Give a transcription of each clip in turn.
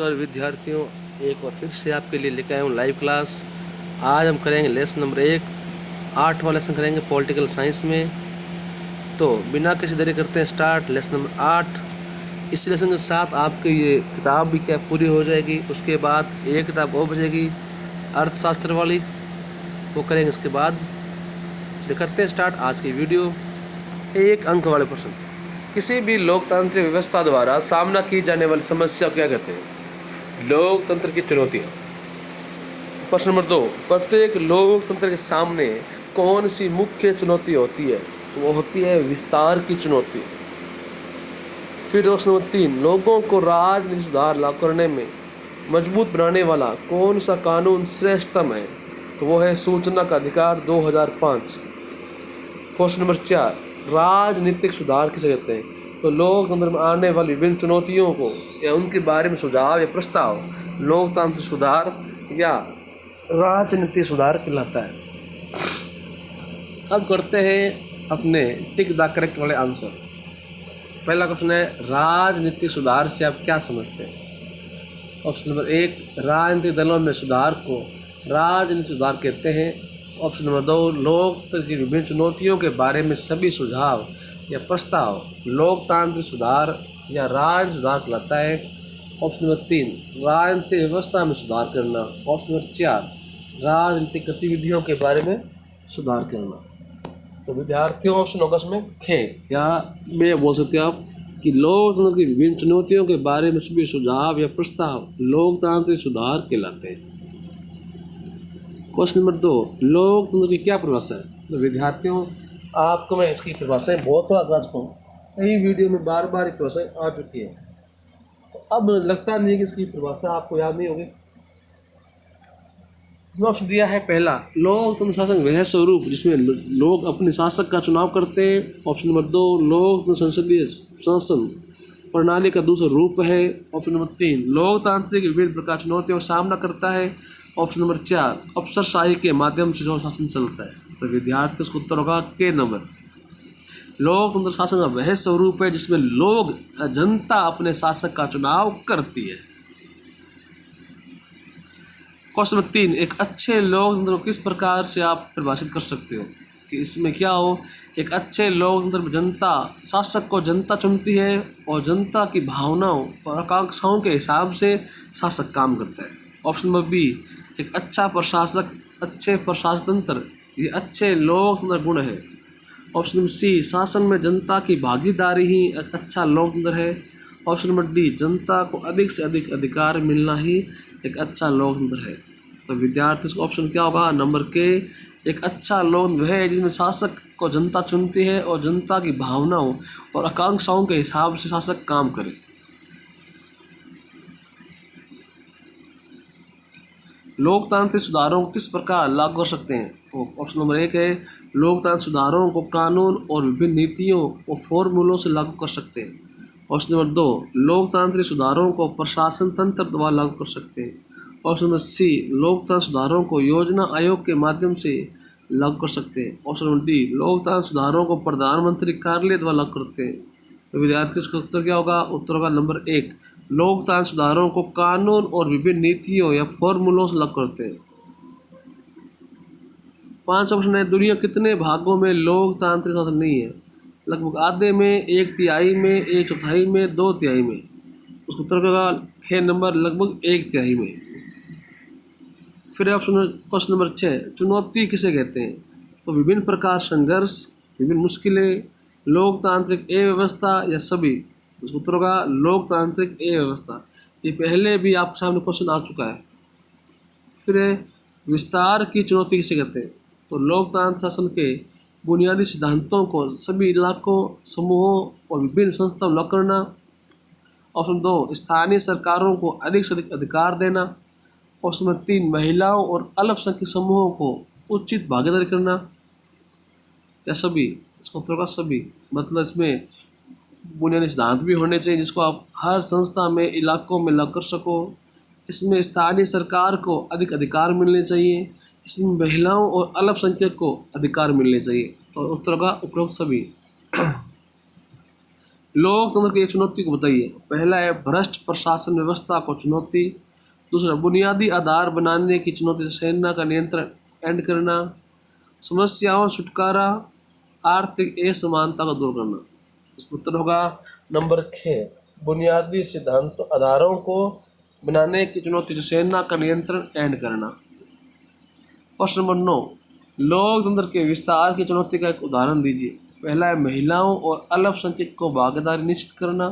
नमस्कार विद्यार्थियों, एक बार फिर से आपके लिए लेकर आया हूँ लाइव क्लास। आज हम करेंगे लेसन नंबर 1, 8वां लेसन करेंगे पॉलिटिकल साइंस में। तो बिना किसी देरी करते हैं स्टार्ट लेसन नंबर 8। इस लेसन के साथ आपकी ये किताब भी क्या पूरी हो जाएगी। उसके बाद एक किताब और बचेगी अर्थशास्त्र वाली, वो करेंगे इसके बाद। चलिए करते हैं स्टार्ट आज की वीडियो। 1 अंक वाले प्रश्न, किसी भी लोकतांत्रिक व्यवस्था द्वारा सामना की जाने वाली समस्या क्या कहते हैं? लोकतंत्र की चुनौतियाँ। प्रश्न नंबर 2, प्रत्येक लोकतंत्र के सामने कौन सी मुख्य चुनौती होती है? तो वो होती है विस्तार की चुनौती। फिर प्रश्न नंबर 3, लोगों को राजनीतिक सुधार लागू करने में मजबूत बनाने वाला कौन सा कानून श्रेष्ठतम है? तो वो है सूचना का अधिकार 2005। क्वेश्चन नंबर 4, राजनीतिक सुधार किसे कहते हैं? तो लोकतंत्र में आने वाली विभिन्न चुनौतियों को या उनके बारे में सुझाव या प्रस्ताव लोकतांत्रिक सुधार या राजनीतिक सुधार कहलाता है। अब करते हैं अपने टिक द करेक्ट वाले आंसर। पहला क्वेश्चन है, राजनीतिक सुधार से आप क्या समझते हैं? ऑप्शन नंबर 1, राजनीतिक दलों में सुधार को राजनीतिक सुधार कहते हैं। ऑप्शन नंबर 2, लोकतंत्र की विभिन्न चुनौतियों के बारे में सभी सुझाव या प्रस्ताव लोकतांत्रिक सुधार या राजनीतिक सुधार कहलाता है। ऑप्शन नंबर 3, राजनीतिक व्यवस्था में सुधार करना। ऑप्शन नंबर 4, राजनीतिक गतिविधियों के बारे में सुधार करना। तो विद्यार्थियों ऑप्शन होगा इसमें खे, या मैं बोल सकते हैं आप कि लोकतंत्र की विभिन्न चुनौतियों के बारे में सभी सुझाव या प्रस्ताव लोकतांत्रिक सुधार कहलाते हैं। क्वेश्चन नंबर 2, लोकतंत्र की क्या परिभाषा है? तो विद्यार्थियों आपको मैं इसकी परिभाषाएं बहुत बार आज को कई वीडियो में बार बार परिभाषाएं आ चुकी है, तो अब लगता नहीं कि इसकी परिभाषा आपको याद नहीं होगी। ऑप्शन दिया है पहला, लोकतंत्र शासन वह स्वरूप जिसमें लोग अपने शासक का चुनाव करते हैं। ऑप्शन नंबर 2, लोकतंत्र संसदीय शासन प्रणाली का दूसरा रूप है। ऑप्शन नंबर 3, लोकतांत्रिक विभिन्न प्रकार चुनौतियों का सामना करता है। ऑप्शन नंबर 4, अफसरशाही के माध्यम से जो शासन चलता है। तो विद्यार्थी इसका उत्तर होगा के नंबर। लोकतंत्र शासन का वह स्वरूप है जिसमें लोग जनता अपने शासक का चुनाव करती है। क्वेश्चन नंबर 3, एक अच्छे लोकतंत्र को किस प्रकार से आप परिभाषित कर सकते हो कि इसमें क्या हो? एक अच्छे लोकतंत्र में जनता शासक को जनता चुनती है और जनता की भावनाओं और आकांक्षाओं के हिसाब से शासक काम करता है। ऑप्शन नंबर बी, एक अच्छा प्रशासक अच्छे प्रशासनतंत्र ये अच्छे लोकतंत्र गुण है। ऑप्शन नंबर सी, शासन में जनता की भागीदारी ही एक अच्छा लोकतंत्र है। ऑप्शन नंबर डी, जनता को अधिक से अधिक अधिकार मिलना ही एक अच्छा लोकतंत्र है। तो विद्यार्थी का ऑप्शन क्या होगा? नंबर के, एक अच्छा लोकतंत्र वह है जिसमें शासक को जनता चुनती है और जनता की भावनाओं और आकांक्षाओं के हिसाब से शासक काम करे। लोकतांत्रिक सुधारों को किस प्रकार लागू कर सकते हैं? तो ऑप्शन नंबर 1 है, लोकतांत्रिक सुधारों को कानून और विभिन्न नीतियों और फॉर्मूलों से लागू कर सकते हैं। ऑप्शन नंबर 2, लोकतांत्रिक सुधारों को प्रशासन तंत्र द्वारा लागू कर सकते हैं। ऑप्शन नंबर सी, लोकतांत्रिक सुधारों को योजना आयोग के माध्यम से लागू कर सकते हैं। ऑप्शन नंबर डी, लोकतांत्रिक सुधारों को प्रधानमंत्री कार्यालय द्वारा लागू करते हैं। तो विद्यार्थियों का उत्तर क्या होगा? उत्तर होगा नंबर 1, लोकतांत्रिक सुधारों को कानून और विभिन्न नीतियों या फॉर्मूलों से लागू करते हैं। 5 ऑप्शन है, दुनिया कितने भागों में लोकतांत्रिक शासन नहीं है? लगभग आधे में, 1/3 में, 1/4 में, 2/3 में। उसका उत्तर होगा खे नंबर, लगभग 1/3 में। फिर ऑप्शन क्वेश्चन नंबर 6, चुनौती किसे कहते हैं? तो विभिन्न प्रकार संघर्ष, विभिन्न मुश्किलें, लोकतांत्रिक अव्यवस्था या सभी। उसका उत्तर होगा लोकतांत्रिक अव्यवस्था। ये पहले भी आपके सामने क्वेश्चन आ चुका है। फिर विस्तार की चुनौती किसे कहते हैं? तो लोकतांत्रिक शासन के बुनियादी सिद्धांतों को सभी इलाकों, समूहों और विभिन्न संस्थाओं में लागू करना। ऑप्शन 2, स्थानीय सरकारों को अधिक से अधिक अधिकार देना। ऑप्शन नंबर 3, महिलाओं और अल्पसंख्यक समूहों को उचित भागीदारी करना या सभी। इसका उत्तर होगा सभी। मतलब इसमें बुनियादी सिद्धांत भी होने चाहिए जिसको आप हर संस्था में, इलाकों में लागू कर सको। इसमें स्थानीय सरकार को अधिक अधिकार मिलने चाहिए। इसमें महिलाओं और अल्पसंख्यक को अधिकार मिलने चाहिए। तो उत्तर होगा उपरोक्त सभी। लोकतंत्र की एक चुनौती को बताइए। पहला है भ्रष्ट प्रशासन व्यवस्था को चुनौती। दूसरा बुनियादी आधार बनाने की चुनौती, सेना का नियंत्रण एंड करना। समस्याओं से छुटकारा, आर्थिक असमानता को दूर करना। इसका उत्तर होगा नंबर 6, बुनियादी सिद्धांतों आधारों को बनाने की चुनौती, सेना का नियंत्रण एंड करना। क्वेश्चन नंबर 9, लोकतंत्र के विस्तार की चुनौती का एक उदाहरण दीजिए। पहला है महिलाओं और अल्पसंख्यक को भागीदारी निश्चित करना।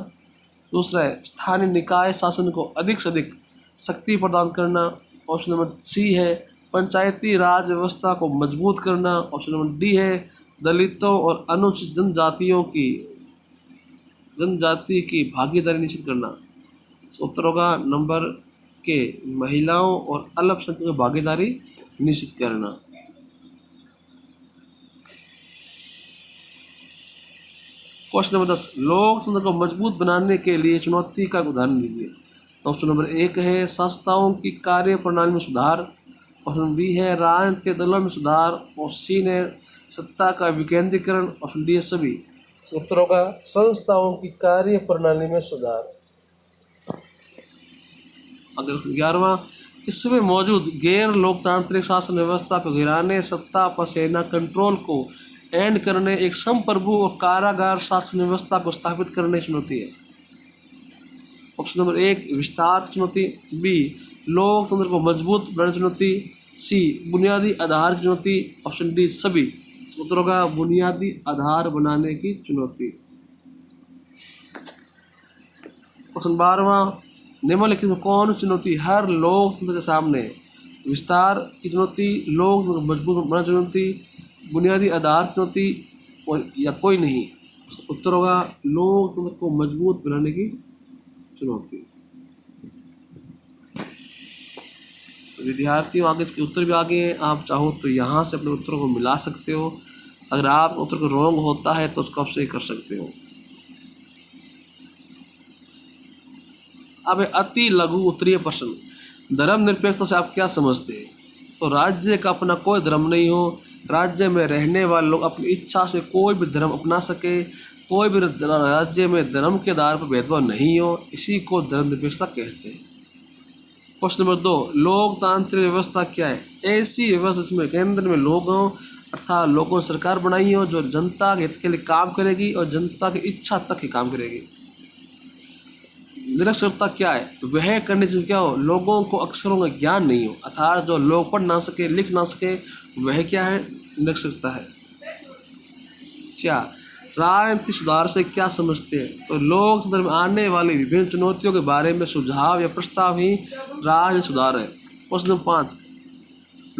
दूसरा है स्थानीय निकाय शासन को अधिक से अधिक शक्ति प्रदान करना। ऑप्शन नंबर सी है पंचायती राज व्यवस्था को मजबूत करना। ऑप्शन नंबर डी है दलितों और अनुसूचित जनजाति की भागीदारी निश्चित करना। इसका उत्तर होगा नंबर के, महिलाओं और अल्पसंख्यक की भागीदारी निश्चित करना। क्वेश्चन नंबर 10, लोकतंत्र को मजबूत बनाने के लिए चुनौती का उदाहरण दीजिए। ऑप्शन नंबर 1 है संस्थाओं की कार्य प्रणाली में सुधार। ऑप्शन बी है राजनीतिक दलों में सुधार। और सी है सत्ता का विकेंद्रीकरण। ऑप्शन डी है सभी। उत्तर होगा संस्थाओं की कार्य प्रणाली में सुधार। अगर 11वां, इसमें मौजूद गैर लोकतांत्रिक शासन व्यवस्था को गिराने, सत्ता पर सेना कंट्रोल को एंड करने, एक संप्रभु और कारागार शासन व्यवस्था को स्थापित करने की चुनौती है। ऑप्शन नंबर 1 विस्तार की चुनौती, बी लोकतंत्र को मजबूत बनाने की चुनौती, सी बुनियादी आधार की चुनौती। ऑप्शन डी सभी। उत्तर होगा बुनियादी आधार बनाने की चुनौती। क्वेश्चन 12वां, निम्नलिखित में कौन चुनौती हर लोकतंत्र के सामने? विस्तार की चुनौती, लोकतंत्र को मजबूत बनाने की चुनौती, बुनियादी आधार चुनौती और या कोई नहीं। उत्तर होगा लोकतंत्र को मजबूत बनाने की चुनौती। विद्यार्थियों आगे इसके उत्तर भी आगे हैं, आप चाहो तो यहाँ से अपने उत्तरों को मिला सकते हो। अगर आप उत्तर को रॉन्ग होता है तो उसको आप सही कर सकते हो। अब अति लघु उत्तरीय प्रश्न, धर्मनिरपेक्षता से आप क्या समझते हैं? तो राज्य का अपना कोई धर्म नहीं हो, राज्य में रहने वाले लोग अपनी इच्छा से कोई भी धर्म अपना सके, कोई भी राज्य में धर्म के आधार पर भेदभाव नहीं हो, इसी को धर्मनिरपेक्षता कहते हैं। क्वेश्चन नंबर 2, लोकतांत्रिक व्यवस्था क्या है? ऐसी व्यवस्था जिसमें केंद्र में लोग हों, अर्थात लोगों ने सरकार बनाई हो जो जनता के हित के लिए काम करेगी और जनता की इच्छा तक ही काम करेगी। निरक्षरता क्या है? वह करने से क्या हो, लोगों को अक्षरों का ज्ञान नहीं हो, अर्थात जो लोग पढ़ ना सके लिख ना सके, वह क्या है? निरक्षरता है। क्या राजनीतिक सुधार से क्या समझते हैं? तो लोकतंत्र में आने वाली विभिन्न चुनौतियों के बारे में सुझाव या प्रस्ताव ही राजनीतिक सुधार है। क्वेश्चन नंबर 5,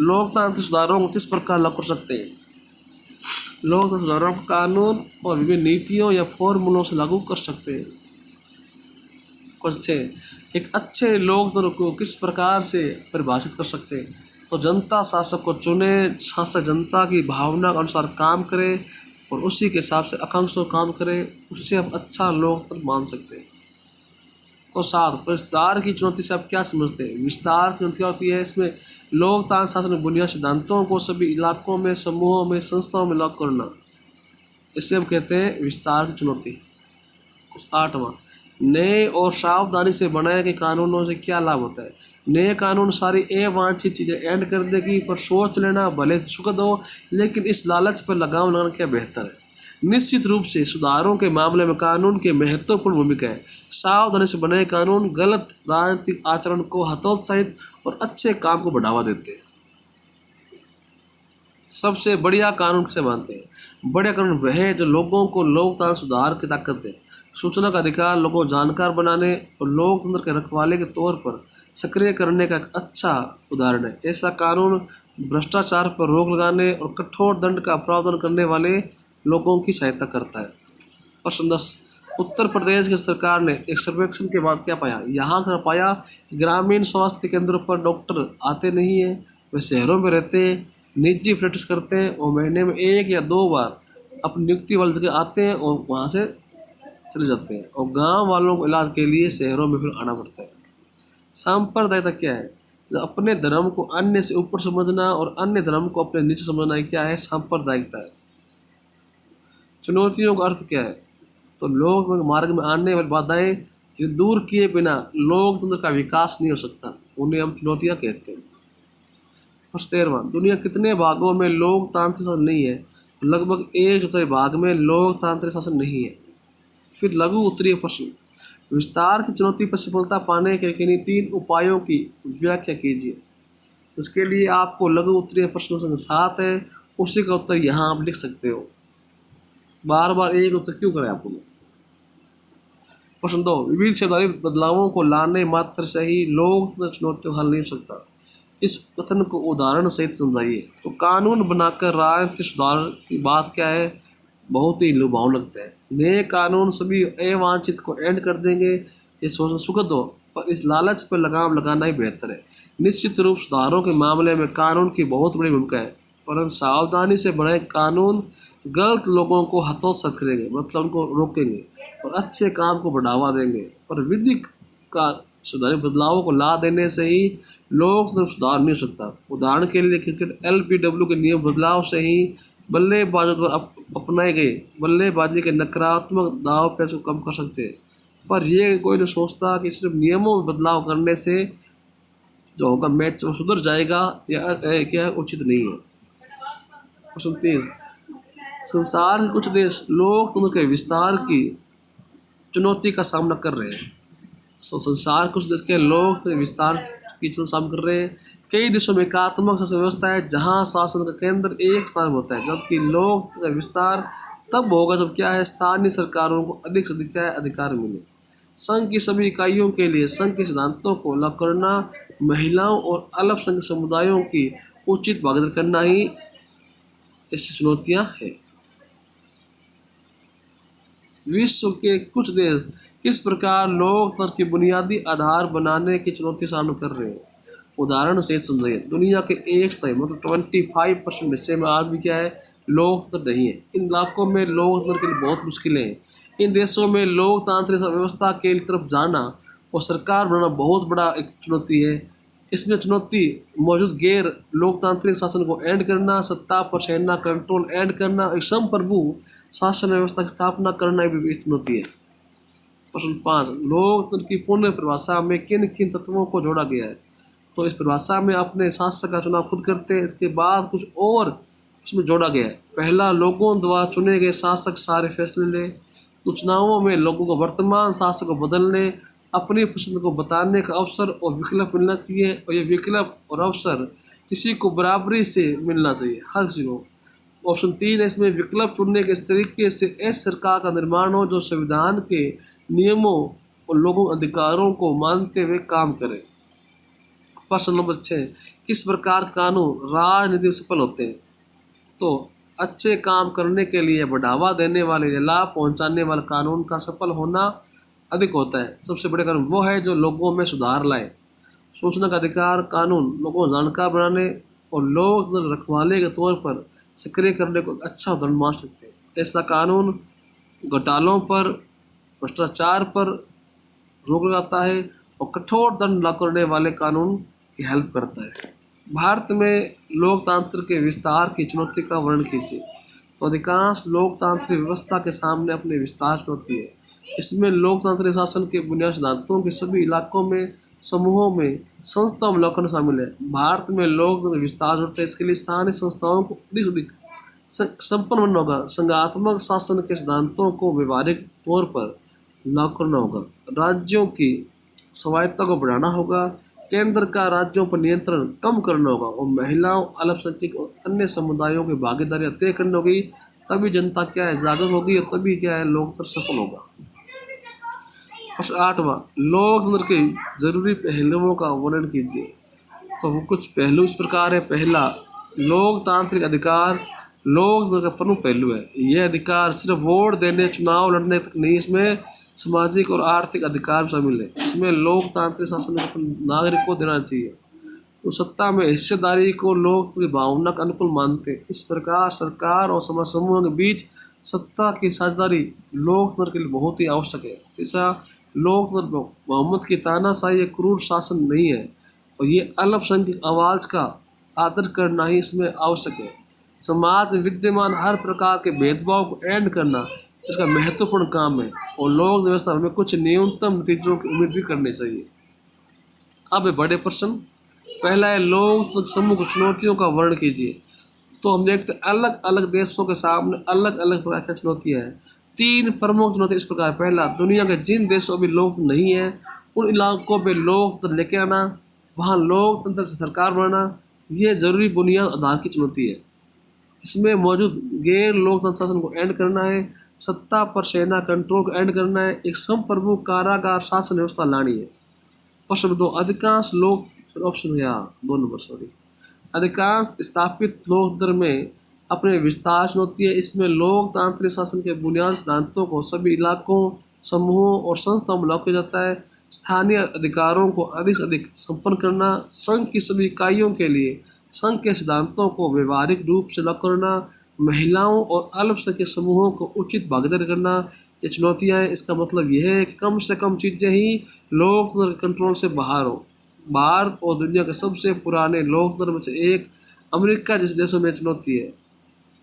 लोकतांत्रिक सुधारों को किस प्रकार लागू कर सकते हैं? लोकतंत्र सुधारों को कानून और विभिन्न नीतियों या फॉर्मूलों से लागू कर सकते हैं। क्वेश्चन 6, एक अच्छे लोकतंत्र को किस प्रकार से परिभाषित कर सकते हैं? तो जनता शासक को चुने, शासक जनता की भावना के अनुसार काम करे और उसी के हिसाब से आकांक्षों काम करे, उससे हम अच्छा लोकतंत्र मान सकते हैं। तो 7, विस्तार की चुनौती से आप क्या समझते हैं? विस्तार की चुनौती क्या होती है? इसमें लोकतांत्रिक शासन में बुनियादी सिद्धांतों को सभी इलाकों में, समूहों में, संस्थाओं में लागू करना, इसे हम कहते हैं विस्तार की चुनौती। 8वां, नए और सावधानी से बनाए गए कानूनों से क्या लाभ होता है? नए कानून सारी अवांछित चीज़ें एंड कर देगी, पर सोच लेना भले सुखद हो, लेकिन इस लालच पर लगाम लगाना क्या बेहतर है? निश्चित रूप से सुधारों के मामले में कानून की महत्वपूर्ण भूमिका है। सावधानी से बने कानून गलत राजनीतिक आचरण को हतोत्साहित और अच्छे काम को बढ़ावा देते हैं। सबसे बढ़िया कानून किसे मानते हैं? बढ़िया कानून वह है जो लोगों को लोकतांत्रिक सुधार की ताकत दे, सूचना का अधिकार, लोगों को जानकार बनाने और लोकतंत्र के रखवाले के तौर पर सक्रिय करने का एक अच्छा उदाहरण है। ऐसा कानून भ्रष्टाचार पर रोक लगाने और कठोर दंड का प्रावधान करने वाले लोगों की सहायता करता है। प्रश्न 10, उत्तर प्रदेश की सरकार ने एक सर्वेक्षण के बाद क्या पाया? यहाँ का पाया ग्रामीण स्वास्थ्य केंद्रों पर डॉक्टर आते नहीं हैं, वे शहरों में रहते हैं, निजी प्रैक्टिस करते हैं और महीने में 1 या 2 बार अपनी नियुक्ति वाली जगह आते हैं और वहाँ से चले जाते हैं, और गांव वालों को इलाज के लिए शहरों में फिर आना पड़ता है। सांप्रदायिकता क्या है? अपने धर्म को अन्य से ऊपर समझना और अन्य धर्म को अपने नीचे समझना क्या है? सांप्रदायिकता है। चुनौतियों का अर्थ क्या है? तो लोकतंत्र मार्ग में आने वाली बाधाएं दूर किए बिना लोकतंत्र का विकास नहीं हो सकता, उन्हें हम चुनौतियां कहते हैं। और 13वां, दुनिया कितने भागों में लोकतांत्रिक शासन नहीं है? लगभग 1/4 भाग में लोकतांत्रिक शासन नहीं है। फिर लघु उत्तरीय प्रश्न, विस्तार की चुनौती पर सफलता पाने के किन्हीं 3 उपायों की व्याख्या कीजिए। उसके लिए आपको लघु उत्तरीय प्रश्न संख्या 7 है, उसी का उत्तर यहाँ आप लिख सकते हो। बार बार एक उत्तर क्यों करें आपको। प्रश्न 2, विविध संवैधानिक बदलावों को लाने मात्र से ही लोकतंत्र चुनौतियों को हल नहीं हो सकता। इस कथन को उदाहरण सहित समझाइए। तो कानून बनाकर राजनीतिक सुधार की बात क्या है, बहुत ही लुभावना लगता है। नए कानून सभी अवांछित को एंड कर देंगे, ये सोचना सुखद हो, पर इस लालच पर लगाम लगाना ही बेहतर है। निश्चित रूप सुधारों के मामले में कानून की बहुत बड़ी भूमिका है, परंतु सावधानी से बनाए कानून गलत लोगों को हतोत्साहित करेंगे, मतलब उनको रोकेंगे और अच्छे काम को बढ़ावा देंगे। पर विधिक का सुधार बदलावों को ला देने से ही लोकतंत्र सुधार नहीं हो सकता। उदाहरण के लिए क्रिकेट LBW के नियम बदलाव से ही बल्लेबाजों द्वारा अपनाए गए बल्लेबाजी के नकारात्मक दाव पैसे को कम कर सकते हैं। पर यह कोई नहीं सोचता कि सिर्फ नियमों में बदलाव करने से जो होगा मैच सुधर जाएगा या क्या उचित नहीं है। प्रश्न 30, संसार के कुछ देश लोकतंत्र के विस्तार की चुनौती का सामना कर रहे हैं। संसार कुछ देश के लोकतंत्र विस्तार की चुनौती सामना कर रहे हैं। कई देशों में एकात्मक शासन व्यवस्था है जहां शासन का केंद्र एक स्थान में होता है, जबकि लोकतंत्र का विस्तार तब होगा जब क्या है स्थानीय सरकारों को अधिक से अधिक अधिकार मिले। संघ की सभी इकाइयों के लिए संघ के सिद्धांतों को लागू करना, महिलाओं और अल्पसंख्यक समुदायों की उचित भागीदारी करना ही इसकी चुनौतियां हैं। विश्व के कुछ देश किस प्रकार लोकतंत्र की बुनियादी आधार बनाने की चुनौती सामना कर रहे हैं, उदाहरण से समझिए। दुनिया के 25% हिस्से में आज भी क्या है, लोकतंत्र नहीं है। इन इलाकों में लोकतंत्र के लिए बहुत मुश्किलें हैं। इन देशों में लोकतांत्रिक व्यवस्था के तरफ जाना और सरकार बनाना बहुत बड़ा एक चुनौती है। इसमें चुनौती मौजूद गैर लोकतांत्रिक शासन को एंड करना, सत्ता पर सेना कंट्रोल एंड करना, एक संप्रभु शासन व्यवस्था की स्थापना करना भी एक चुनौती है। प्रश्न 5, लोकतंत्र की पूर्ण परिभाषा में किन किन तत्वों को जोड़ा गया है? तो इस परिभाषा में अपने शासक का चुनाव खुद करते हैं, इसके बाद कुछ और इसमें जोड़ा गया है। पहला, लोगों द्वारा चुने गए शासक सारे फैसले ले। तो चुनावों में लोगों को वर्तमान शासक को बदलने, अपनी पसंद को बताने का अवसर और विकल्प मिलना चाहिए, और ये विकल्प और अवसर किसी को बराबरी से मिलना चाहिए, हर किसी को। ऑप्शन 3 है, इसमें विकल्प चुनने के इस तरीके से ऐसी सरकार का निर्माण हो जो संविधान के नियमों और लोगों के अधिकारों को मानते हुए काम करे। प्रश्न नंबर 6, किस प्रकार कानून राजनीति में सफल होते हैं? तो अच्छे काम करने के लिए बढ़ावा देने वाले या लाभ पहुंचाने वाले कानून का सफल होना अधिक होता है। सबसे बड़े कानून वो है जो लोगों में सुधार लाए। सूचना का अधिकार कानून लोगों को जानकार बनाने और लोग रखवाले के तौर पर सक्रिय करने को अच्छा उदाहरण मान सकते हैं। ऐसा कानून घोटालों पर, भ्रष्टाचार पर रोक लगाता है और कठोर दंड लागू करने वाले कानून की हेल्प करता है। भारत में लोकतंत्र के विस्तार की चुनौती का वर्णन कीजिए। तो अधिकांश लोकतांत्रिक व्यवस्था के सामने अपने विस्तार चुनौती है। इसमें लोकतांत्रिक शासन के बुनियादी सिद्धांतों के सभी इलाकों में, समूहों में, संस्थाओं में लौकना शामिल है। भारत में लोकतंत्र विस्तार होता है, इसके लिए स्थानीय संस्थाओं को अधिक संपन्न बनना होगा। संघात्मक शासन के सिद्धांतों को व्यवहारिक तौर पर लागू करना होगा। राज्यों की स्वायत्तता को बढ़ाना होगा। केंद्र का राज्यों पर नियंत्रण कम करना होगा और महिलाओं, अल्पसंख्यक और अन्य समुदायों की भागीदारी तय करनी होगी। तभी जनता क्या है, जागरूक होगी और तभी क्या है, लोकतंत्र सफल होगा। प्रश्न 8वां, लोकतंत्र के जरूरी पहलुओं का वर्णन कीजिए। तो वो कुछ पहलू इस प्रकार है। पहला, लोकतांत्रिक अधिकार लोकतंत्र का प्रमुख पहलू है। यह अधिकार सिर्फ वोट देने, चुनाव लड़ने तक नहीं, इसमें सामाजिक और आर्थिक अधिकार शामिल है। इसमें लोकतांत्रिक शासन नागरिक को देना चाहिए। तो सत्ता में हिस्सेदारी को लोकतंत्र की भावना का अनुकूल मानते हैं। इस प्रकार सरकार और समाज समूहों के बीच सत्ता की साझेदारी लोकतंत्र के लिए बहुत ही आवश्यक है। ऐसा लोकतंत्र मोहम्मद की तानाशाही एक क्रूर शासन नहीं है और ये अल्पसंख्यक आवाज़ का आदर करना ही इसमें आवश्यक है। समाज में विद्यमान हर प्रकार के भेदभाव को एंड करना, इसका महत्वपूर्ण काम है और लोक व्यवस्था में कुछ न्यूनतम नतीजों की उम्मीद भी करनी चाहिए। अब है बड़े प्रश्न। पहला है लोक समूह की चुनौतियों का वर्णन कीजिए। तो हम देखते हैं अलग अलग देशों के सामने अलग अलग प्रकार की चुनौतियाँ हैं। 3 प्रमुख चुनौती इस प्रकार। पहला, दुनिया के जिन देशों में लोक नहीं है उन इलाकों पे लोकतंत्र लेके आना, वहाँ लोकतंत्र से सरकार बनाना, ये जरूरी बुनियाद आधार की चुनौती है। इसमें मौजूद गैर लोकतंत्र शासन को एंड करना है, सत्ता पर सेना कंट्रोल को एंड करना है, एक संप्रभु कारागार शासन व्यवस्था लानी है। प्रश्न 2, अधिकांश लोग ऑप्शन या 2 नंबर सॉरी अधिकांश स्थापित लोकतंत्र में अपने विस्तार चुनौती है। इसमें लोकतांत्रिक शासन के बुनियादी सिद्धांतों को सभी इलाकों, समूहों और संस्थाओं में लागू किया जाता है। स्थानीय अधिकारों को अधिक से अधिक संपन्न करना, संघ की सभी इकाइयों के लिए संघ के सिद्धांतों को व्यवहारिक रूप से लागू करना, महिलाओं और अल्पसंख्यक समूहों को उचित भागीदारी करना, ये चुनौतियाँ हैं। इसका मतलब यह है कि कम से कम चीज़ें ही लोकतंत्र के कंट्रोल से बाहर हो। भारत और दुनिया के सबसे पुराने लोकतंत्र में से एक अमेरिका जैसे देशों में चुनौती है।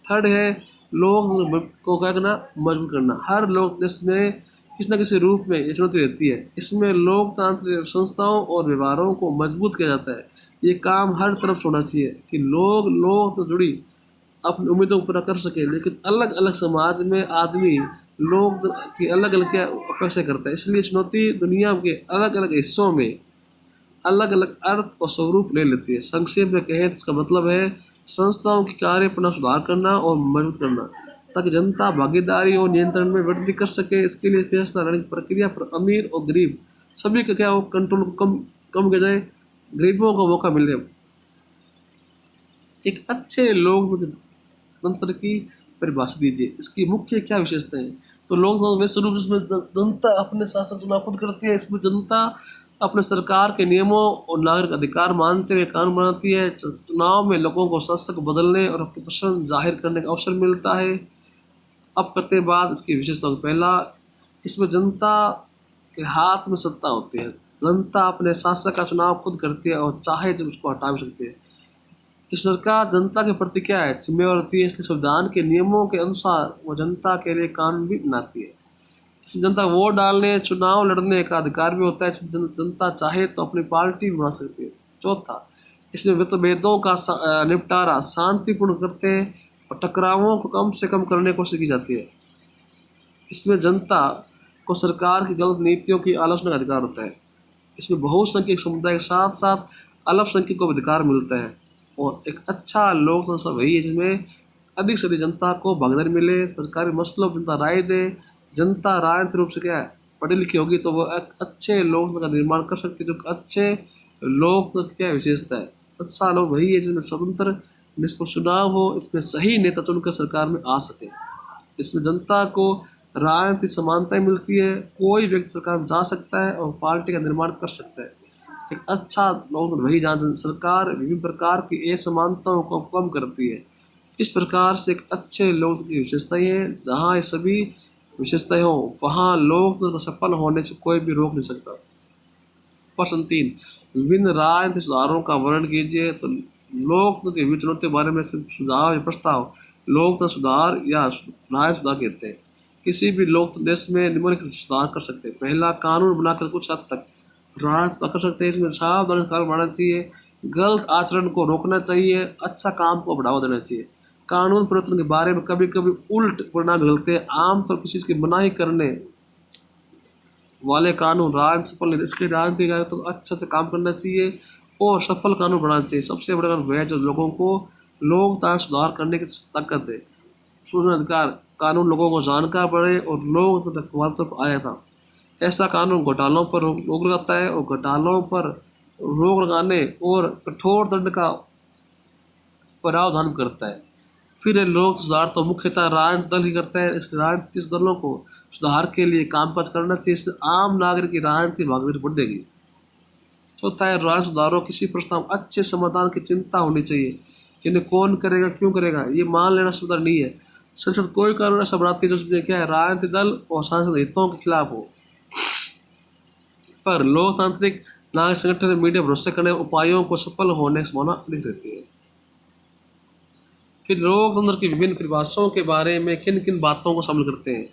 थर्ड है लोग को क्या करना, मजबूत करना। हर लोक देश में किसी न किसी रूप में ये चुनौती रहती है। इसमें लोकतांत्रिक संस्थाओं और व्यवहारों को मजबूत किया जाता है। ये काम हर तरफ से होना चाहिए कि लोग तो जुड़ी अपनी उम्मीदों को पूरा कर सके, लेकिन अलग अलग समाज में आदमी लोग की अलग अलग क्या अपेक्षा करता है। इसलिए चुनौती दुनिया के अलग अलग हिस्सों में अलग अलग अर्थ और स्वरूप ले लेती है। संक्षेप में कहें तो इसका मतलब है संस्थाओं की कार्य प्रणाली सुधार करना और मजबूत करना, ताकि जनता भागीदारी और नियंत्रण में वृद्धि कर सके। इसके लिए फैसला लेने की प्रक्रिया पर अमीर और गरीब सभी का क्या हो, कंट्रोल को कम किया जाए, गरीबों को मौका मिले। एक अच्छे लोकतंत्र की परिभाषा दीजिए, इसकी मुख्य क्या विशेषताएं हैं। तो लोकतंत्र वैसे रूप इसमें जनता अपने शासन चुनाव खुद करती है। इसमें जनता अपने सरकार के नियमों और नागरिक अधिकार मानते हुए कानून बनाती है। चुनाव में लोगों को शासक बदलने और अपनी पसंद जाहिर करने का अवसर मिलता है। अब करते बाद इसकी विशेषता। पहला, इसमें जनता के हाथ में सत्ता होती है। जनता अपने शासक का चुनाव खुद करती है और चाहे जब उसको हटा भी सकती है। इस सरकार जनता के प्रति क्या है, जिम्मेवार होती है। इसलिए संविधान के नियमों के अनुसार वो जनता के लिए कानून भी बनाती है। इसमें जनता वोट डालने, चुनाव लड़ने का अधिकार भी होता है। जनता चाहे तो अपनी पार्टी भी बना सकती है। चौथा, इसमें मतभेदों का निपटारा शांतिपूर्ण करते हैं और टकरावों को कम से कम करने की कोशिश की जाती है। इसमें जनता को सरकार की गलत नीतियों की आलोचना का अधिकार होता है। इसमें बहुसंख्यक समुदाय के साथ साथ अल्पसंख्यक को भी अधिकार मिलता है। और एक अच्छा लोकतंत्र वही है जिसमें अधिक से अधिक जनता को भागीदारी मिले, सरकारी मसलों पर जनता राय दे। जनता राजनीतिक रूप से क्या है, पढ़ी लिखी होगी तो वो एक अच्छे लोकतंत्र का निर्माण कर सकती है। जो अच्छे लोकतंत्र की क्या विशेषता है, अच्छा लोग वही है जिसमें स्वतंत्र निष्पक्ष चुनाव हो, इसमें सही नेता चुनकर सरकार में आ सके, इसमें जनता को राजनीतिक समानताएं मिलती है, कोई व्यक्ति सरकार में जा सकता है और पार्टी का निर्माण कर सकता है। एक अच्छा लोकतंत्र वही जहाँ सरकार विभिन्न प्रकार की असमानताओं को कम करती है। इस प्रकार से एक अच्छे लोकतंत्र की विशेषताएं हैं। जहाँ ये सभी विशेषताएं हो वहाँ लोकतंत्र सफल होने से कोई भी रोक नहीं सकता। प्रश्न 3, विभिन्न राजनीतिक सुधारों का वर्णन कीजिए। तो लोकतंत्र की विभिन्न चुनौतियों के बारे में सिर्फ सुझाव या प्रस्ताव लोकतंत्र सुधार या राजनीतिक सुधार कहते हैं। किसी भी लोकतंत्र देश में निम्नलिखित सुधार कर सकते हैं। पहला, कानून बनाकर कुछ हद तक राजनीति कर सकते हैं। इसमें सावधानी कानून बनाना चाहिए, गलत आचरण को रोकना चाहिए, अच्छा काम को बढ़ावा देना चाहिए। कानून परिवर्तन के बारे में कभी कभी उल्ट परिणाम निकलते हैं। आमतौर पर किसी की मनाही करने वाले कानून राजनीति सफल नहीं। इसके राजनीतिक तो अच्छा से काम करना चाहिए और सफल कानून बनाना चाहिए। सबसे बड़ा कानून वह है जो लोगों को लोकतंत्र सुधार करने की ताकत है। सूचना अधिकार कानून लोगों को जानकार बढ़े और लोकतंत्र तरफ आया था। ऐसा कानून घोटालों पर रोक लगाता है और घोटालों पर रोक लगाने और कठोर दंड का प्रावधान करता है। फिर लोक सुधार तो मुख्यतः राजनीतिक दल ही करता है। इस राजनीतिक दलों को सुधार के लिए कामकाज करना चाहिए। इससे आम नागरिक की राजनीतिक भागीदारी बढ़ेगी। चौथा है, राजनीतिक सुधारों किसी प्रस्ताव अच्छे समाधान की चिंता होनी चाहिए। इन्हें कौन करेगा, क्यों करेगा, ये मान लेना सुधार नहीं है। संसद कोई कानून ऐसा बनाती है जो क्या है राजनीतिक दल और सांसद हितों के खिलाफ हो। पर लोकतांत्रिक नागरिक संगठन मीडिया भरोसे करने उपायों को सफल होने की संभावना अधिक रहती है। फिर लोकतंत्र की विभिन्न परिभाषाओं के बारे में किन किन बातों को शामिल करते हैं।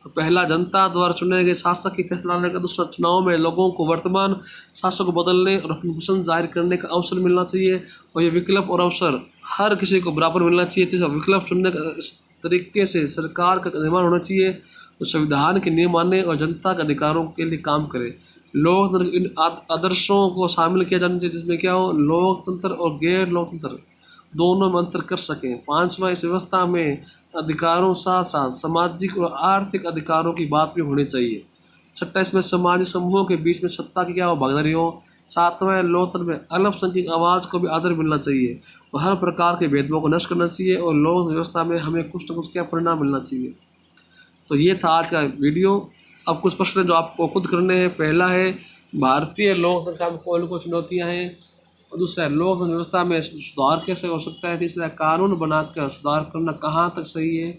पहला, जनता द्वारा चुने गए शासक की फैसला लेने का। दूसरा, चुनाव में लोगों को वर्तमान शासक को बदलने और अपनी पसंद जाहिर करने का अवसर मिलना चाहिए, और ये विकल्प और अवसर हर किसी को बराबर मिलना चाहिए। तीसरा, विकल्प चुनने का इस तरीके से सरकार का निर्माण होना चाहिए तो संविधान के नियम माने और जनता के अधिकारों के लिए काम करे। लोकतंत्र इन आदर्शों को शामिल किया जाना चाहिए जिसमें क्या हो, लोकतंत्र और गैर लोकतंत्र दोनों में अंतर कर सकें। पांचवा, इस व्यवस्था में अधिकारों साथ साथ सामाजिक और आर्थिक अधिकारों की बात भी होनी चाहिए। छठा, इसमें सामाजिक समूहों के बीच में सत्ता की क्या हो, भागीदारी हो। सातवां, लोकतंत्र में अल्पसंख्यक आवाज़ को भी आदर मिलना चाहिए और हर प्रकार के भेदभाव को नष्ट करना चाहिए, और लोक व्यवस्था में हमें कुछ न कुछ क्या परिणाम मिलना चाहिए। तो ये था आज का वीडियो। अब कुछ प्रश्न जो आपको खुद करने हैं। पहला है, भारतीय लोकतंत्र में कौन कौन चुनौतियाँ हैं, और दूसरा है, लोकतंत्र व्यवस्था में सुधार कैसे हो सकता है। तीसरा है, कानून बनाकर सुधार करना कहाँ तक सही है।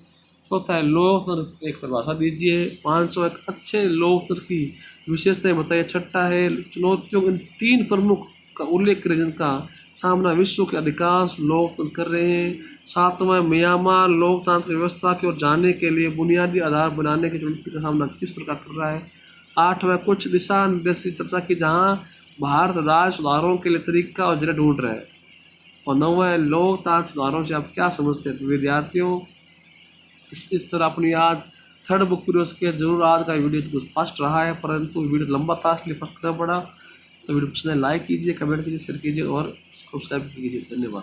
चौथा है, लोकतंत्र एक परिभाषा दीजिए। पाँचवा, एक अच्छे लोकतंत्र की विशेषताएं बताइए। छठा है, चुनौतियों इन तीन प्रमुख का उल्लेख करें जिनका सामना विश्व के अधिकांश लोकतंत्र कर रहे हैं। सातवां, म्यांमार लोकतांत्रिक व्यवस्था की ओर जाने के लिए बुनियादी आधार बनाने की चुनौती का सामना किस प्रकार कर रहा है। आठवां, कुछ दिशा निर्देश की चर्चा की जहाँ भारत राज्य सुधारों के लिए तरीका और जरिया ढूंढ रहा है। और नौवां, लोकतांत्रिक सुधारों से आप क्या समझते हैं। तो विद्यार्थियों, इस तरह अपनी आज थर्ड बुक पूरी हो सके। जरूर आज का वीडियो कुछ फास्ट रहा है, परंतु वीडियो लंबा था इसलिए फर्क करना पड़ा। तो वीडियो पसंद है लाइक कीजिए, कमेंट कीजिए, शेयर कीजिए और सब्सक्राइब कीजिए। धन्यवाद।